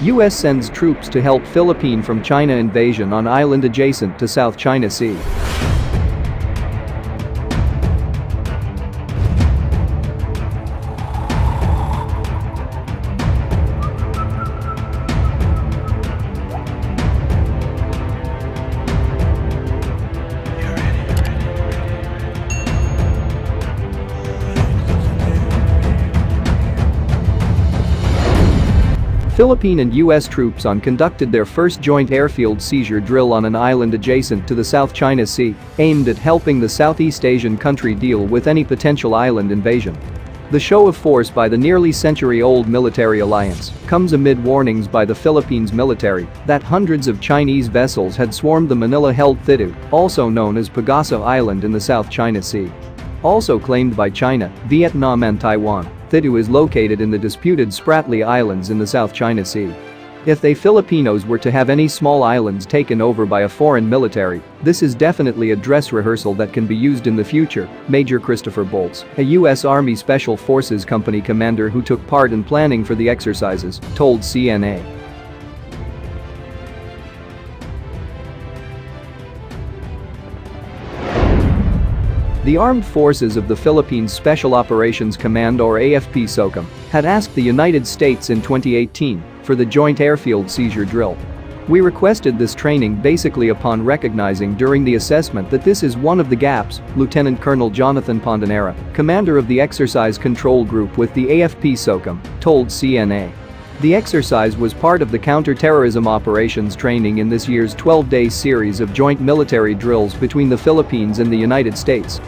US sends troops to help Philippine from China invasion on island adjacent to South China Sea. Philippine and US troops conducted their first joint airfield seizure drill on an island adjacent to the South China Sea, aimed at helping the Southeast Asian country deal with any potential island invasion. The show of force by the nearly century-old military alliance comes amid warnings by the Philippines military that hundreds of Chinese vessels had swarmed the Manila-held Thitu, also known as Pagasa Island in the South China Sea. Also claimed by China, Vietnam and Taiwan, Thitu is located in the disputed Spratly Islands in the South China Sea. If they Filipinos were to have any small islands taken over by a foreign military, this is definitely a dress rehearsal that can be used in the future, Major Christopher Bolts, a U.S. Army Special Forces Company commander who took part in planning for the exercises, told CNA. The Armed Forces of the Philippines Special Operations Command or AFP-SOCOM had asked the United States in 2018 for the joint airfield seizure drill. We requested this training basically upon recognizing during the assessment that this is one of the gaps, Lieutenant Colonel Jonathan Pondanera, commander of the Exercise Control Group with the AFP-SOCOM, told CNA. The exercise was part of the counter-terrorism operations training in this year's 12-day series of joint military drills between the Philippines and the United States.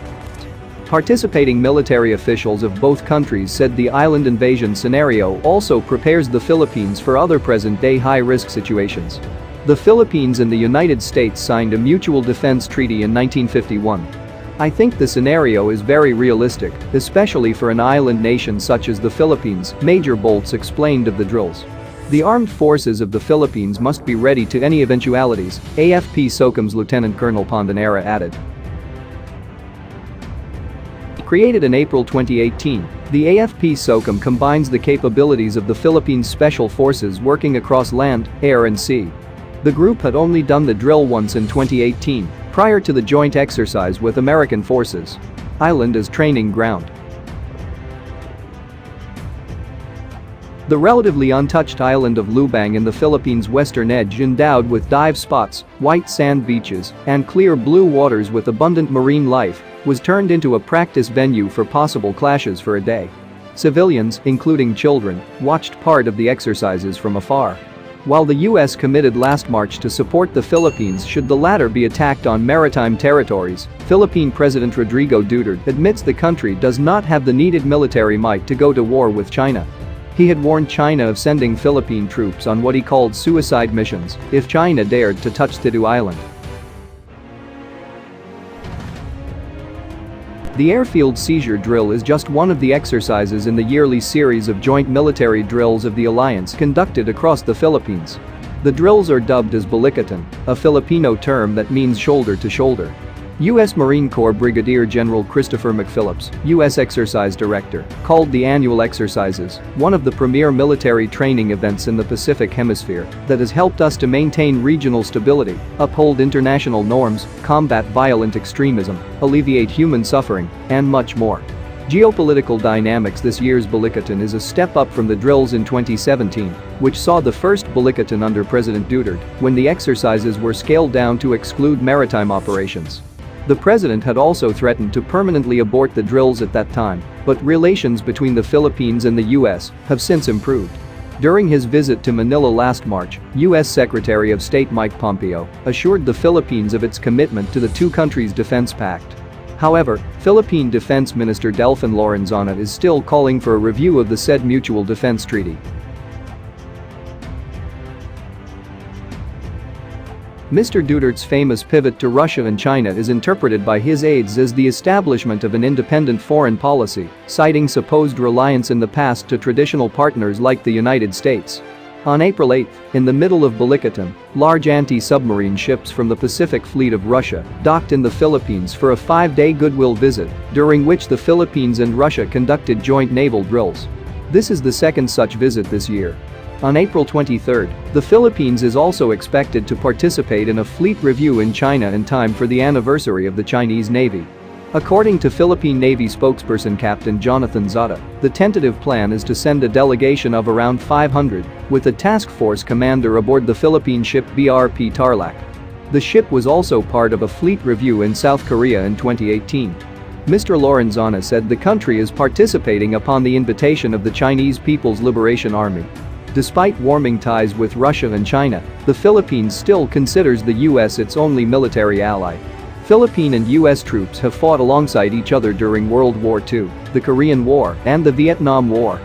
Participating military officials of both countries said the island invasion scenario also prepares the Philippines for other present-day high-risk situations. The Philippines and the United States signed a mutual defense treaty in 1951. I think the scenario is very realistic, especially for an island nation such as the Philippines, Major Bolts explained of the drills. The armed forces of the Philippines must be ready to any eventualities, AFP-SOCOM's Lieutenant Colonel Pondanera added. Created in April 2018, the AFP-SOCOM combines the capabilities of the Philippines Special Forces working across land, air and sea. The group had only done the drill once in 2018, prior to the joint exercise with American forces. Island as training ground. The relatively untouched island of Lubang in the Philippines' western edge, endowed with dive spots, white sand beaches, and clear blue waters with abundant marine life, was turned into a practice venue for possible clashes for a day. Civilians, including children, watched part of the exercises from afar. While the U.S. committed last March to support the Philippines should the latter be attacked on maritime territories, Philippine President Rodrigo Duterte admits the country does not have the needed military might to go to war with China. He had warned China of sending Philippine troops on what he called suicide missions if China dared to touch Thitu Island. The airfield seizure drill is just one of the exercises in the yearly series of joint military drills of the alliance conducted across the Philippines. The drills are dubbed as Balikatan, a Filipino term that means shoulder to shoulder. U.S. Marine Corps Brigadier General Christopher McPhillips, U.S. Exercise Director, called the annual exercises one of the premier military training events in the Pacific Hemisphere that has helped us to maintain regional stability, uphold international norms, combat violent extremism, alleviate human suffering, and much more. Geopolitical dynamics. This year's Balikatan is a step up from the drills in 2017, which saw the first Balikatan under President Duterte, when the exercises were scaled down to exclude maritime operations. The president had also threatened to permanently abort the drills at that time, but relations between the Philippines and the U.S. have since improved. During his visit to Manila last March, U.S. Secretary of State Mike Pompeo assured the Philippines of its commitment to the two countries' defense pact. However, Philippine Defense Minister Delfin Lorenzana is still calling for a review of the said mutual defense treaty. Mr. Duterte's famous pivot to Russia and China is interpreted by his aides as the establishment of an independent foreign policy, citing supposed reliance in the past to traditional partners like the United States. On April 8, in the middle of Balikatan, large anti-submarine ships from the Pacific Fleet of Russia docked in the Philippines for a 5-day goodwill visit, during which the Philippines and Russia conducted joint naval drills. This is the second such visit this year. On April 23, the Philippines is also expected to participate in a fleet review in China in time for the anniversary of the Chinese Navy. According to Philippine Navy spokesperson Captain Jonathan Zada, the tentative plan is to send a delegation of around 500, with a task force commander aboard the Philippine ship BRP Tarlac. The ship was also part of a fleet review in South Korea in 2018. Mr. Lorenzana said the country is participating upon the invitation of the Chinese People's Liberation Army. Despite warming ties with Russia and China, the Philippines still considers the US its only military ally. Philippine and US troops have fought alongside each other during World War II, the Korean War, and the Vietnam War.